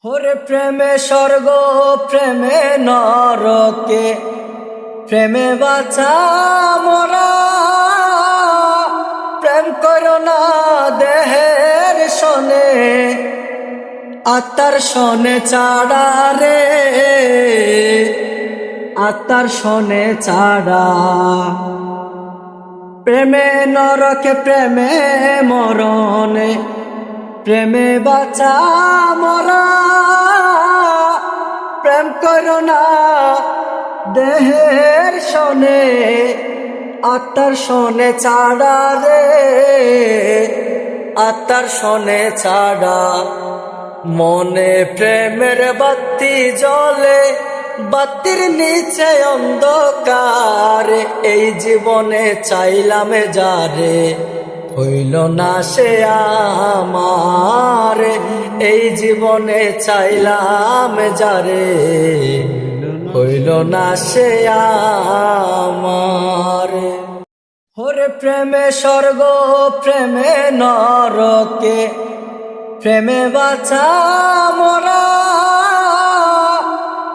ওরে প্রেমে স্বর্গ প্রেমে নরকে প্রেমে বাঁচা মোরা প্রেম করো না দেহের শোনে আত্মার শোনে চাড়া রে আত্মার শোনে চাড়া প্রেমে নরকে প্রেমে মরণে প্রেমে বাঁচা মরা প্রেম করো না দেহের শোনে আত্মার শোনে চাড়া রে আত্মার শোনে চাড়া মনে প্রেমের বাতি জ্বলে বাতির নিচে অন্ধকার এই জীবনে চাইলাম যারে হইল না সে আমার এই জীবনে চাইলাম যারে হইল না সে আমার ওরে প্রেমে স্বর্গ প্রেমে নরকে প্রেমে বাঁচা মোরা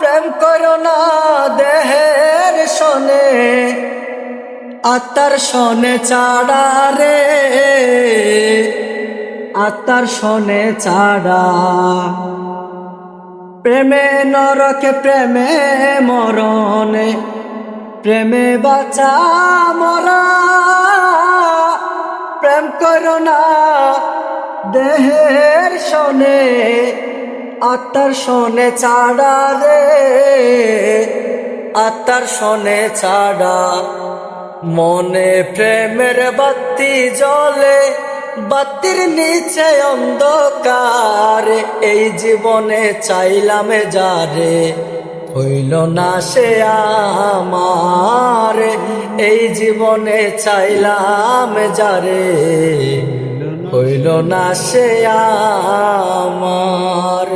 প্রেম করো না দেহের শোনে আত্মার শোনে চাড়া রে আত্মার শোনে চাড়া প্রেমে নরকে প্রেমে মরণে প্রেমে বাঁচা মরা প্রেম করো না দেহের শোনে আত্মার শোনে চাড়া রে আত্মার শোনে চাড়া মনে প্রেমের বাতি জ্বলে বাতির নিচে অন্ধকার এই জীবনে চাইলাম যারে হইল না সে আমার এই জীবনে চাইলাম যারে হইল না সে আমার।